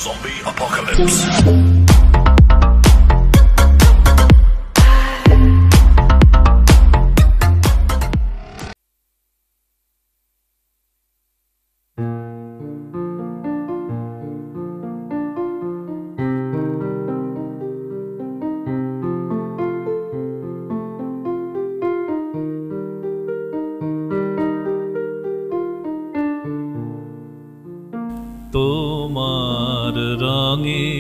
Zombie apocalypse. তোমার রঙে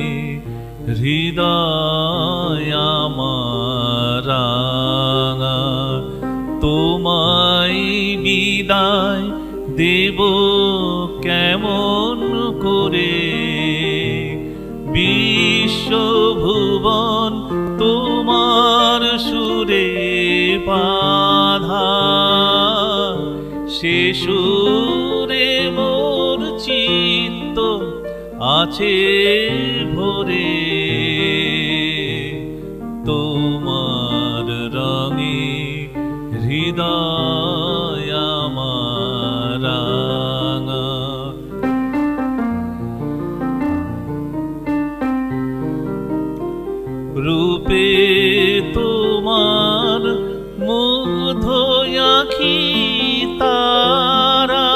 হৃদয় আমার রাঙা, তোমায় বিদায় দেব কেমন করে। বিশ্বভুবন তোমার সুরে বাঁধা, সে সুরে মোর চিত্ত আছে ভরে। তোমার রঙে হৃদয় আমার রাঙা। রূপে তোমার মুগ্ধ আঁখি তারা,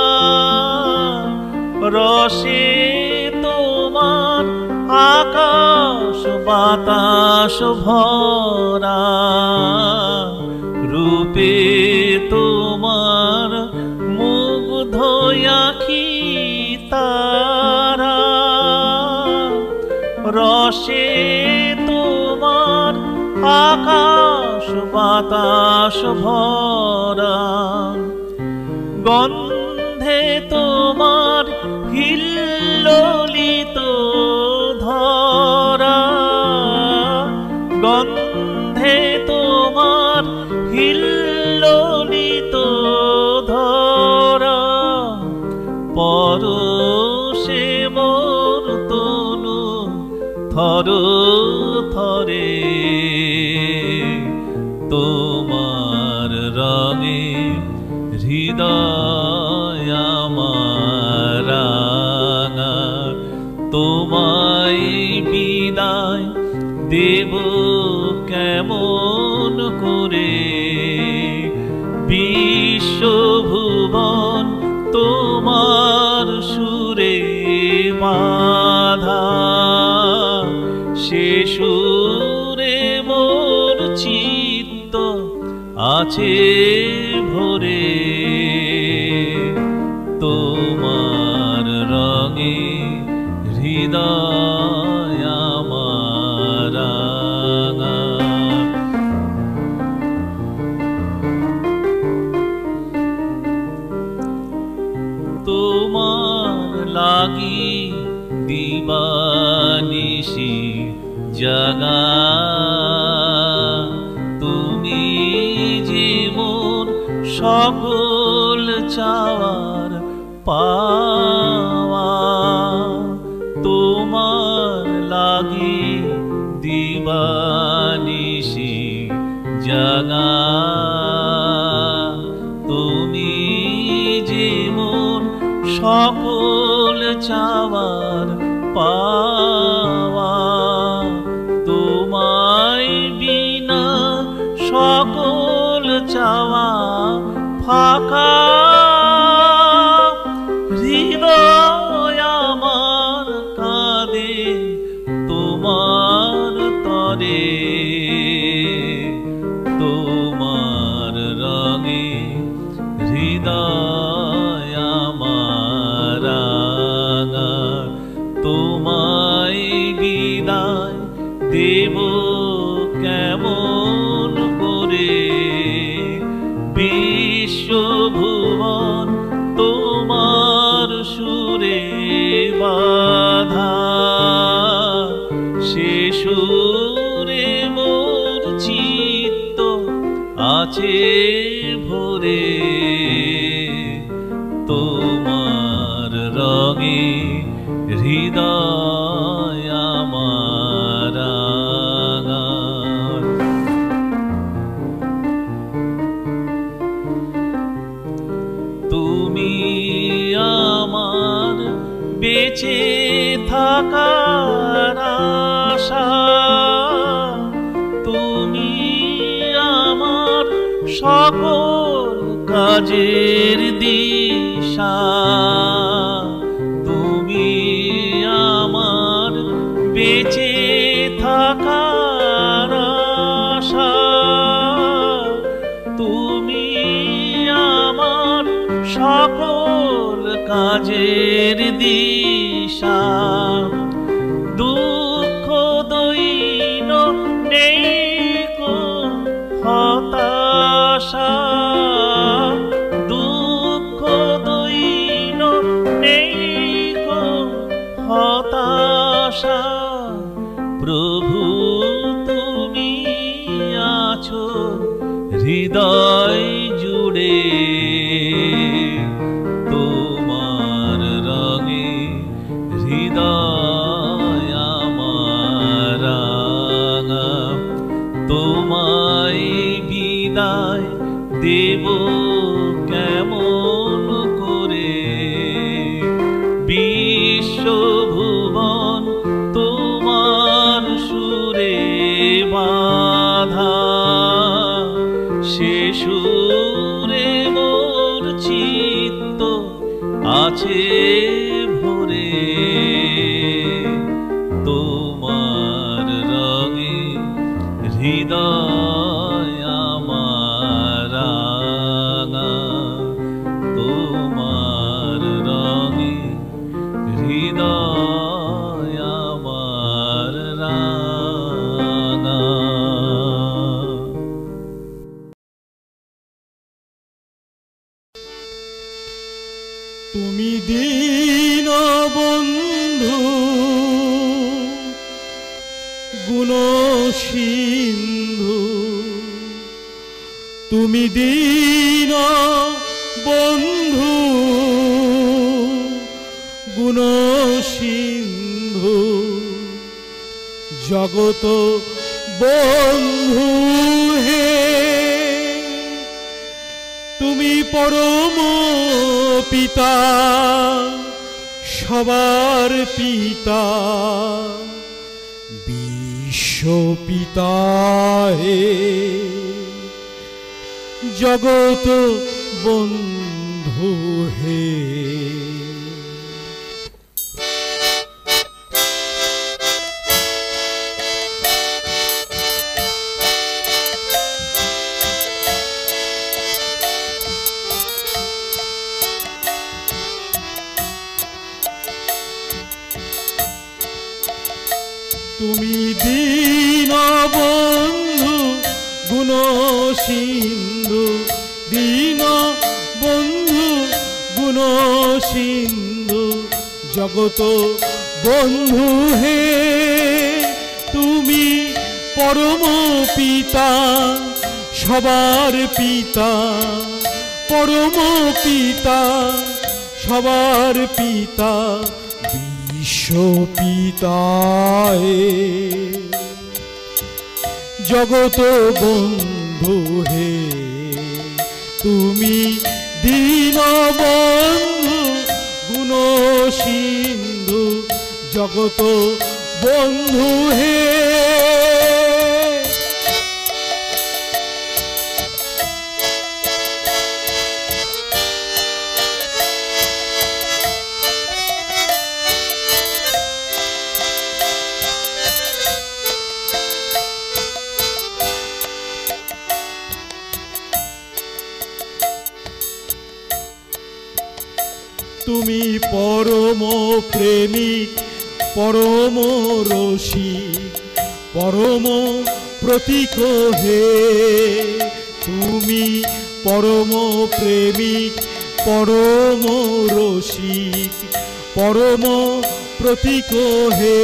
রসে তোমার আকাশ বাতাস ভরা। রূপে তোমার মুগ্ধ আঁখি তারা, রসে তোমার আকাশ বাতাস ভরা। গন্ধে তোমার হিল্লোলিত ধরা, গন্ধে তোমার হিল্লোলিত ধরা। পরশে মোর তনু থর থরে। তোমার রঙে হৃদয় আমার রাঙা, তোমায় বিদায় দেব কেমন করে। বিশ্বভুবন তোমার সুরে বাঁধা, সে সুরে মোর চিত্ত আছে ভরে। তোমার রঙে হৃদয় আমার রাঙা। তোমার লাগি দিবানিশি জাগা, তুমি যে মোর সকল চাওয়ার পাওয়া। তোমার লাগি দিবানিশি জাগা, তুমি যে মোর সকল চাওয়ার পাওয়া। তোমায় বিনা সকল চাওয়া ফাঁকা। হৃদয় আমার কাঁদে তোমার তরে। তোমার রঙে হৃদয় আমার রাঙা, তোমায় বিদায় দেব কেমন করে। বিশ্বভুবন তোমার সুরে বাঁধা, সে সুরে মোর চিত্ত আছে ভরে। তোমার রঙে হৃদয় আমার রাঙা। তুমি আমার বে বেঁচে থাকার আশা, তুমি আমার সকল কাজের দিশা, তুমি আমার বেঁচে থাকার আশা, তুমি আমার সকল কাজের দিশা। দুঃখ দৈন নেই কো হতাশা, দুঃখ দৈন নেই কো হতাশা, প্রভু তুমি আছো হৃদয় জুড়ে, তোমার রঙে হৃদয় আমার রাঙা, তোমায় বিদায় দেব কেমন করে, বিশ্বভুবন তোমার সুরে বাঁধা, সে সুরে মোর চিত্ত আছে ভরে, তোমার রঙে হৃদয় আমার রাঙা, তোমার রঙে হৃদয় আমার রাঙা। তুমি দীনবন্ধু গুণসিন্ধু, তুমি দীনবন্ধু গুণসিন্ধু, জগত বন্ধু হে, তুমি পরম পিতা সবার পিতা, বিশ্ব পিতা হে, জগত বন্ধু হে। তুমি দীনবন্ধু গুণসিন্ধু, দীনবন্ধু গুণসিন্ধু, জগত বন্ধু হে, তুমি পরম পিতা সবার পিতা, পরম পিতা সবার পিতা, বিশ্ব পিতা হে, জগত বন্ধু হে, তুমি দীনবন্ধু গুণসিন্ধু, জগত বন্ধু হে। তুমি পরম প্রেমিক পরম রসিক পরম প্রতীক হে, তুমি পরম প্রেমিক পরম রসিক পরম প্রতীক হে,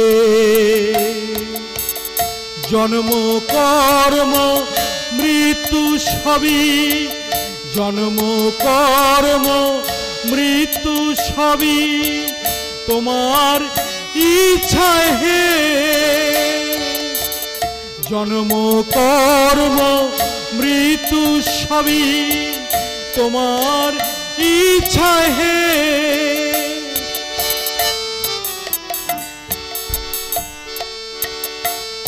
জন্ম কর্ম মৃত্যু সবই, জন্ম কর্ম মৃত্যু সবই তোমার ইচ্ছা হে, জন্ম কর্ম মৃত্যু সবই তোমার ইচ্ছা হে,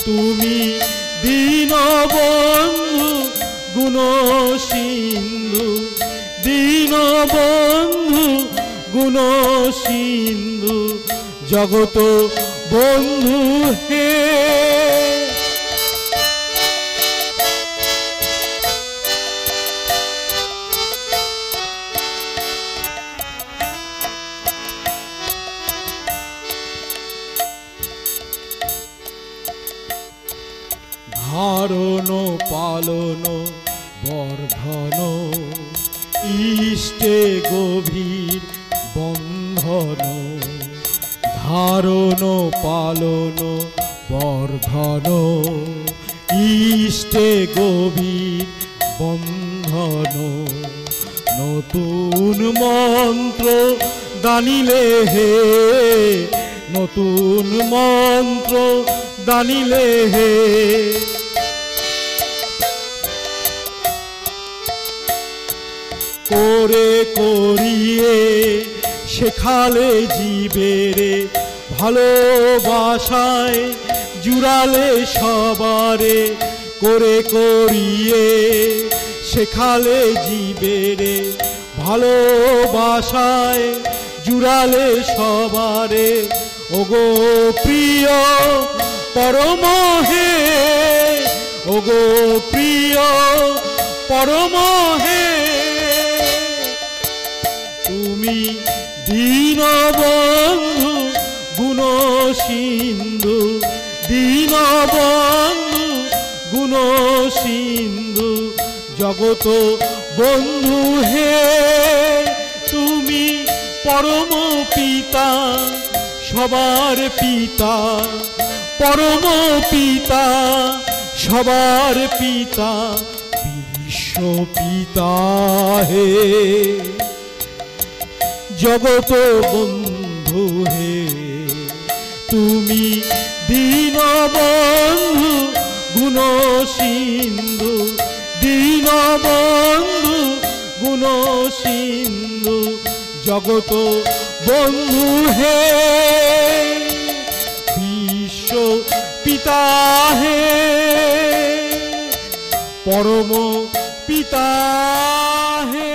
তুমি দীনবন্ধু গুণ সিন্ধু, দীনবন্ধু গুণ সিন্ধু, জগত বন্ধু হে। ধারণ পালন বর্ধন ইষ্টে গভীর বন্ধন, ধারণ পালন বর্ধন ইষ্টে গভীর বন্ধন, নতুন মন্ত্র দানিলে হে, নতুন মন্ত্র দানিলে হে। করে করিয়ে শেখালে জীবেরে, ভালোবাসায় জুড়ালে সবারে, করে করিয়ে শেখালে জীবেরে, ভালোবাসায় জুড়ালে সবারে। ওগো প্রিয় পরম হে, ওগো প্রিয় পরম হে, তুমি দীনবন্ধু গুণ সিন্ধু, দীনবন্ধু গুণ সিন্ধু, জগত বন্ধু হে। তুমি পরম পিতা সবার পিতা, পরম পিতা সবার পিতা, বিশ্ব পিতা হে, জগত বন্ধু হে। তুমি দীনবন্ধু গুণ সিন্ধু, দীনবন্ধু গুণ সিন্ধু, জগত বন্ধু হে, বিশ্ব পিতা হে, পরম পিতা হে।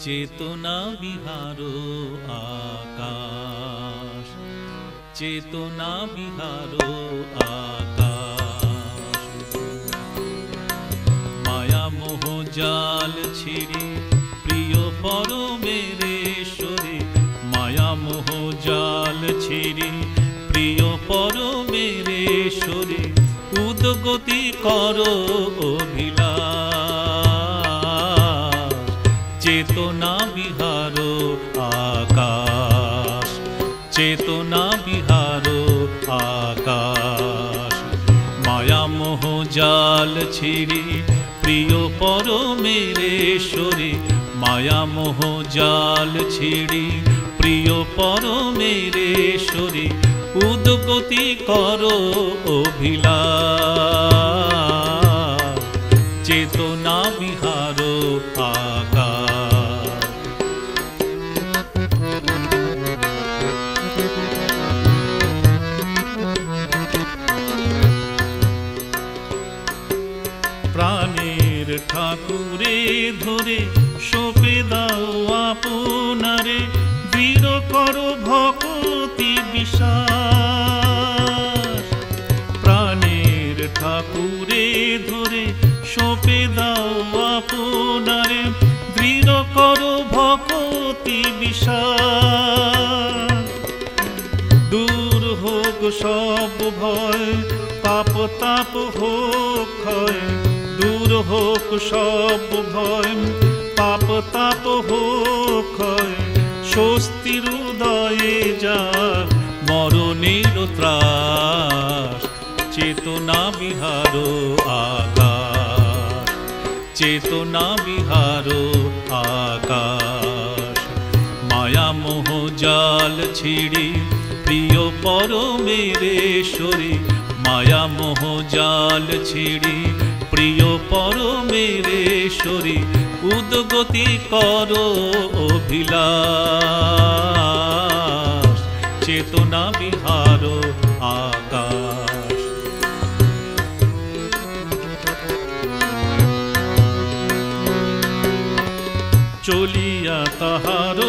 চেতনা বিহারো আকাশ, চেতনা বিহারো আকাশ, মায়া মোহ জাল ছিড়ে প্রিয় পরমেশ্বরে, মায়া মোহ জাল ছিড়ে প্রিয় পরমেশ্বরে, উদ্গতি করো অভিলাষ, চেতনা বিহারো আকাশ, চেতনা বিহারো আকাশ, মায়া মোহ জাল ছিড়ে প্রিয় পরমেশ্বরে, মায়া মোহ জাল ছিড়ে প্রিয় পরমেশ্বরে, উদ্গতি করো অভিলাষ, চেতনা বিহারো আকাশ। প্রাণের ঠাকুরে ধরে সঁপে দাও আপনারে, দৃঢ় করো ভক্তি বিশ্বাস, প্রাণের ঠাকুরে ধরে সঁপে দাও আপনারে, দৃঢ় করো ভক্তি বিশ্বাস, দূর হোক সব ভয় পাপ তাপ হোক ক্ষয়, দূর হোক সব ভয় পাপ তাপ হোক ক্ষয়, স্বস্তির উদয়ে যাক মরণের ত্রাস, চেতনা বিহারো আকাশ, চেতনা বিহারো আকাশ, মায়া মোহ জাল ছিড়ে প্রিয় পরমেশ্বরে, মায়া মোহ জাল ছিড়ে প্রিয় পরমেশ্বরী উদ্গতি করো অভিলাষ চেতনা বিহার আকাশ। চলিয়া তাহার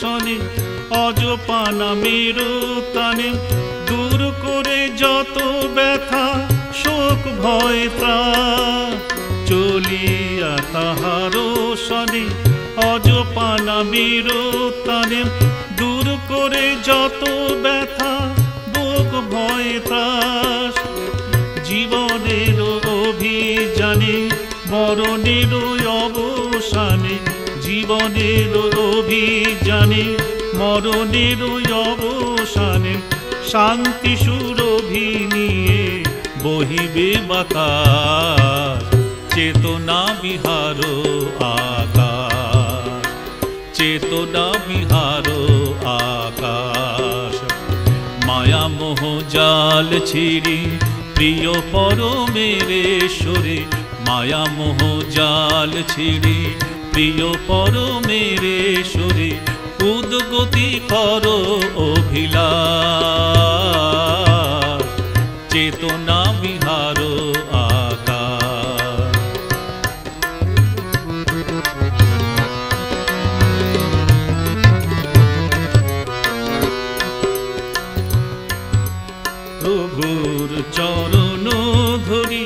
শনে অজপানা মেরু তানে দূর করে যত ব্যথা শোক ভয় ত্রাণ। চলিয়া তাহার শনে অজপানা মেরু তানে দূর করে যত ব্যথা ভোগ ভয় ত্রাস। জীবনের অভিযানে মরণের অবসানে, জীবনের অভিযানে মরণের অবসানে শান্তি সুরভি নিয়ে বহিবে বাতাস চেতনা বিহার আকাশ। চেতনা বিহার আকাশ। মায়া মোহ জাল ছিড়ি প্রিয় পরমেশ্বরে, মায়া মোহ জাল ছিড়ি প্রিয় পরমেশ্বরে উদ্গতি করো অভিলাষ চেতনা বিহার আকাশ। প্রভুর চরণ ধরি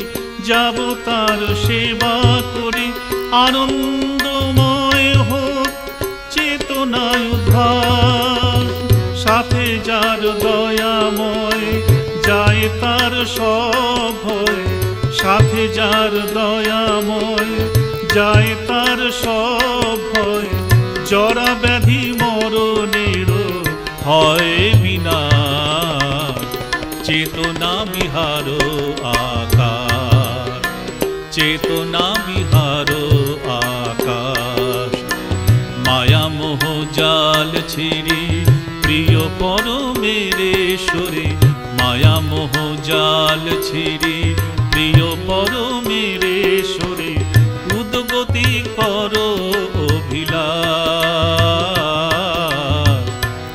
যাব তার সেবা করি, আনন্দময় হোক চেতনায় উদ্ধার। সাথে যার দয়াময় যায় তার সব ভয়, সাথে যার দয়াময় যায় তার সব ভয়। জরা ব্যাধি মরণের হয় বিনাশ চেতনা বিহার আকাশ। চেতনা বিহার আকাশ। মায়া মোহ জাল ছিড়ি প্রিয় পরমেশ্বরে, মায়া মোহ জাল ছিড়ি প্রিয় পরমেশ্বরে উদ্গতি করো অভিলাষ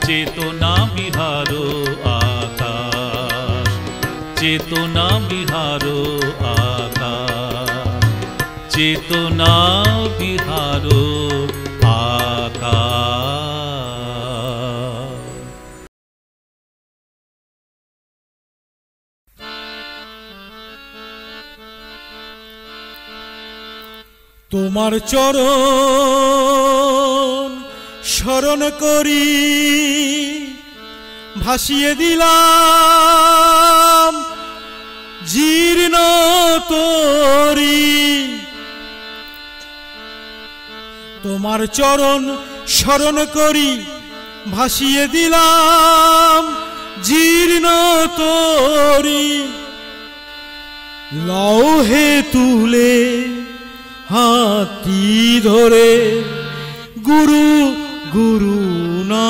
চেতনা বিহার আকাশ। চেতনা বিহার আকাশ। চেতনা বিহার আকাশ। তোমার চরণ শরণ করি ভাসিয়ে দিলাম জীর্ণ তরি। তোমার চরণ শরণ করি ভাসিয়ে দিলাম জীর্ণ তরি। লৌহে তুলে হাতি ধরে গুরু গুরু না,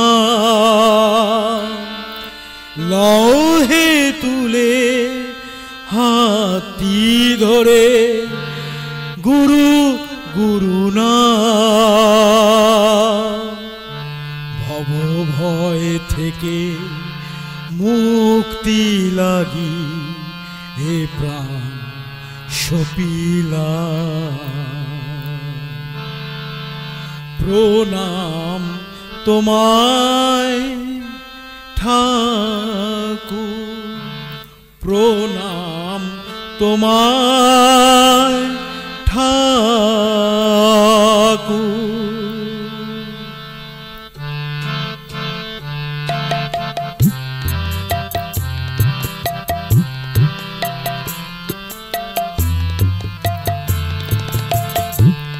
লৌহে তুলে হাতি ধরে গুরু গুরু না। ভব ভয় থেকে মুক্তি লাগি হে প্রাণ সপিলা। প্রণাম তোমায় ঠাকুর, প্রণাম তোমায় ঠাকুর।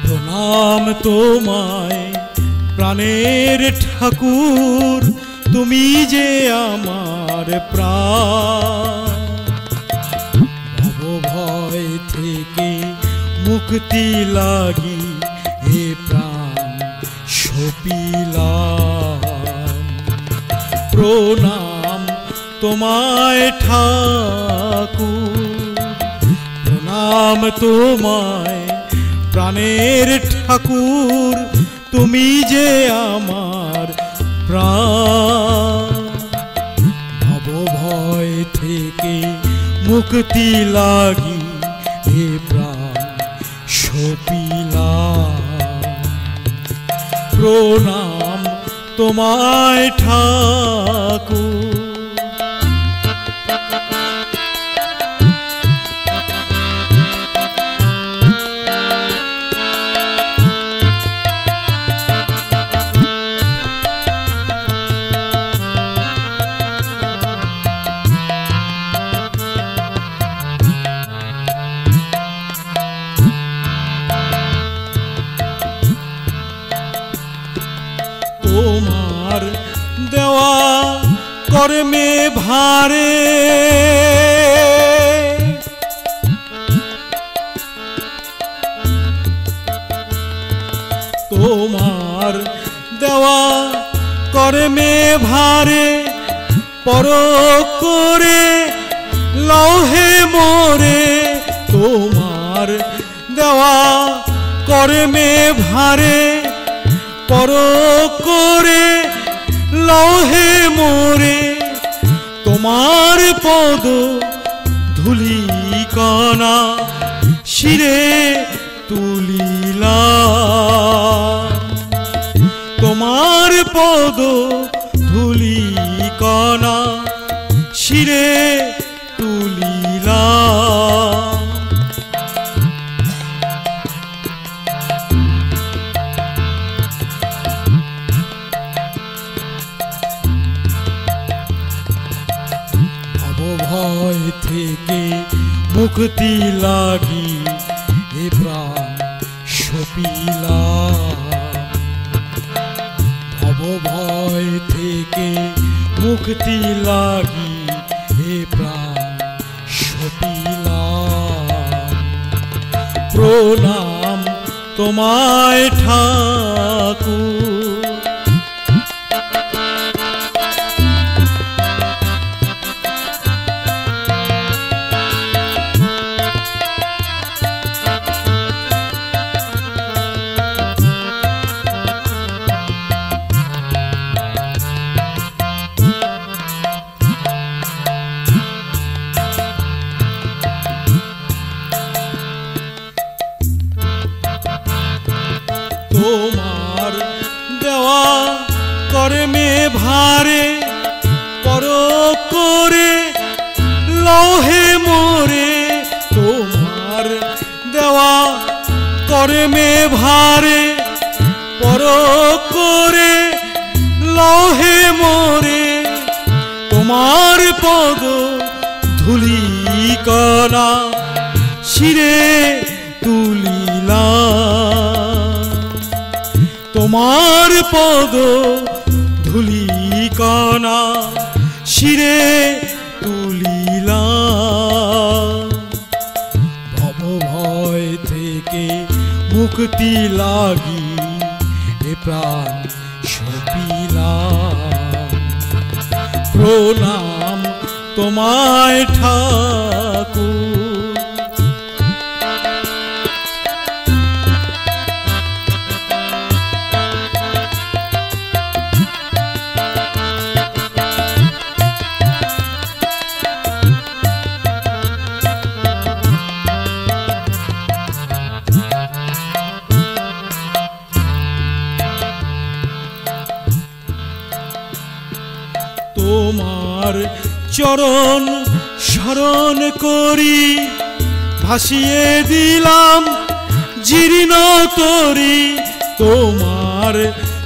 প্রণাম তোমায় প্রাণের ঠাকুর, তুমি যে আমার প্রাণ। ভব ভয় থেকে মুক্তি লাগি হে প্রাণ সপিলাম। প্রণাম তোমায় ঠাকুর, প্রণাম প্রণাম তোমায় প্রাণের ঠাকুর, তুমি যে আমার প্রাণ। ভব ভয় থেকে মুক্তি লাগি এ প্রাণ সপিলাম। প্রণাম তোমায় ঠাকুর। তোমার দেওয়া কর্মে ভারে, তোমার দেওয়া কর্মে ভারে, পরখ করে লহে মোরে। তোমার দেওয়া কর্মে ভারে, পরখ করে লহে মোরে। তোমার পদ ধূলি কণা শিরে তুলিলাম। তোমার পদ ধূলি কণা শিরে তুলিলাম। ভয় থেকে মুক্তি লাগি এ প্রাণ সপিলাম। ভব ভয় থেকে মুক্তি লাগি এ প্রাণ সপিলাম। প্রণাম তোমায় ঠাকুর। তোমার দেওয়া কর্মে ভারে, পরখ করে লহে মোরে। তোমার দেওয়া কর্মে ভারে, পরখ করে লহে মোরে। তোমার পদ ধূলি কণা শিরে তুলিলাম। তোমার পদ ধূলি কণা শিরে তুলিলাম। ভব ভয় থেকে মুক্তি লাগি এ প্রাণ সপিলাম। প্রণাম তোমায় ঠাকুর। তোমার চরণ শরণ করি, ভাসিয়ে দিলাম জীর্ণ তরি। তোমার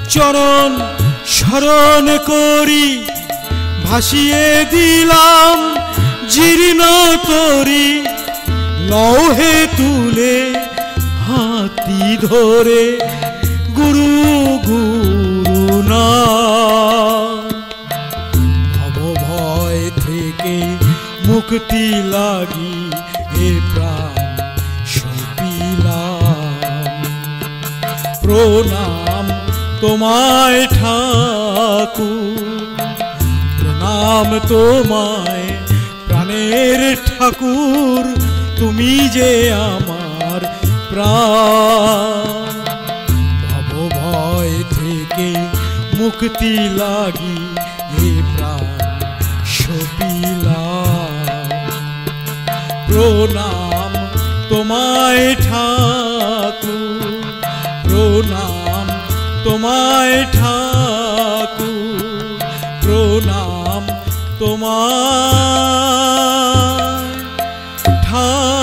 চরণ শরণ করি, ভাসিয়ে দিলাম জীর্ণ তরি। লৌহে তুলে হাতি ধরে গুরু গুরু না। মুক্তি লাগি এ প্রাণ সপিলাম। প্রণাম তোমায় ঠাকুর। প্রণাম তোমায় প্রাণের ঠাকুর, তুমি যে আমার প্রাণ। ভব ভয় থেকে মুক্তি লাগি হে প্রাণ সপিলাম। প্রণাম তোমায় ঠাকুর, প্রণাম তোমায় ঠাকুর, প্রণাম তোমায় ঠাকুর।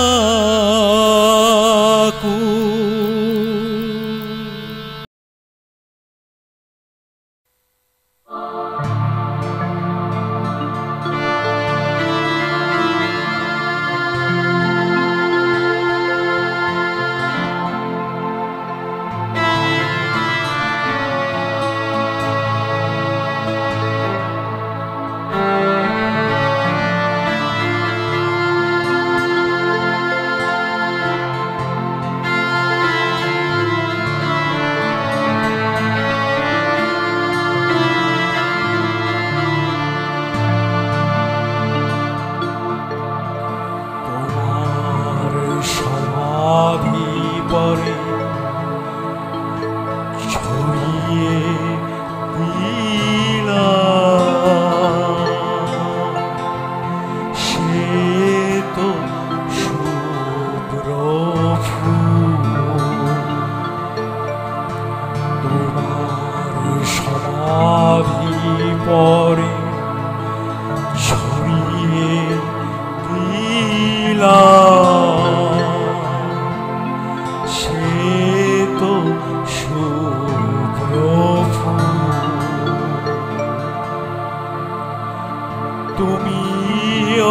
তুমি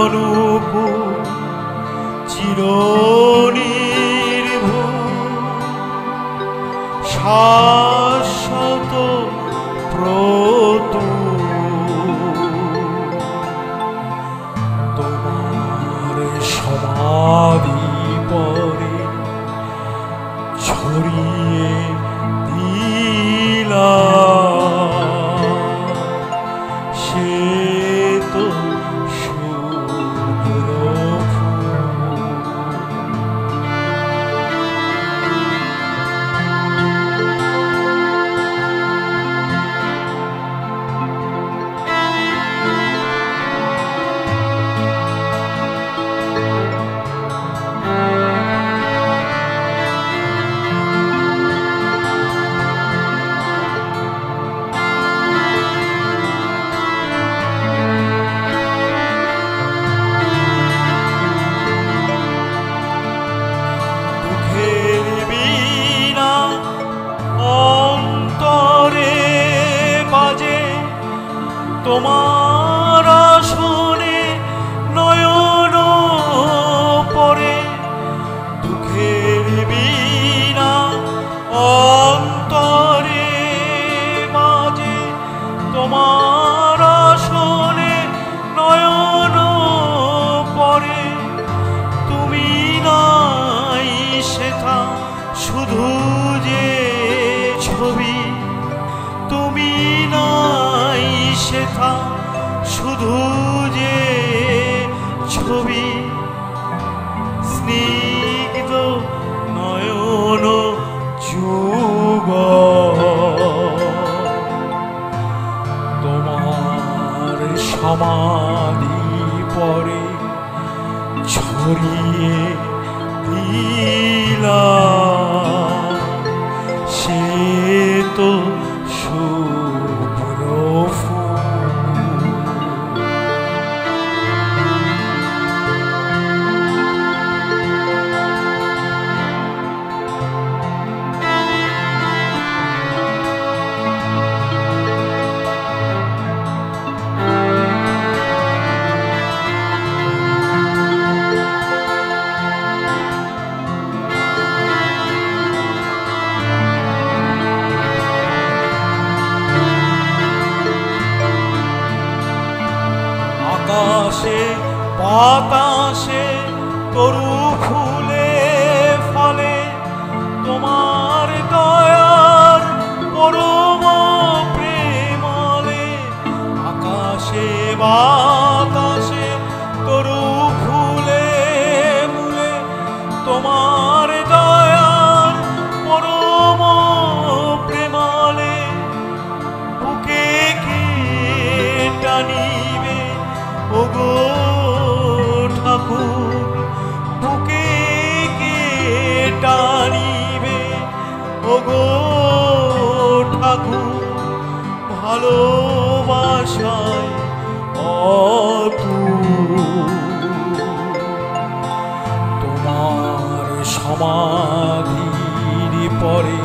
অনুপম চিরনির্ভুল শাশ্বত প্রতুল, তোমার সমাধি পরে ছড়িয়ে দিলাম সে তো শুভ্র তোমার আসনে নয়ন পরে, দুঃখের বীণা অন্তরে মাঝে তোমার আসনে নয়ন পরে, তুমি নাই শেখা শুধু যে ছবি, তুমি নাই শেখা শুধু যে ছবি, স্নিগ্ধ নয়ন যুগ তোমার সমাধি পরে ছড়িয়ে দিলাম সে তো শুভ্র আকাশে বাতাসে তরু ফুলে ফলে, তোমার দয়ার পরম প্রেমলে, আকাশে বাতাসে তরু ফুলে মুলে ওগো ঠাকুর ভালোবাসায় তোমার সমাধির পরে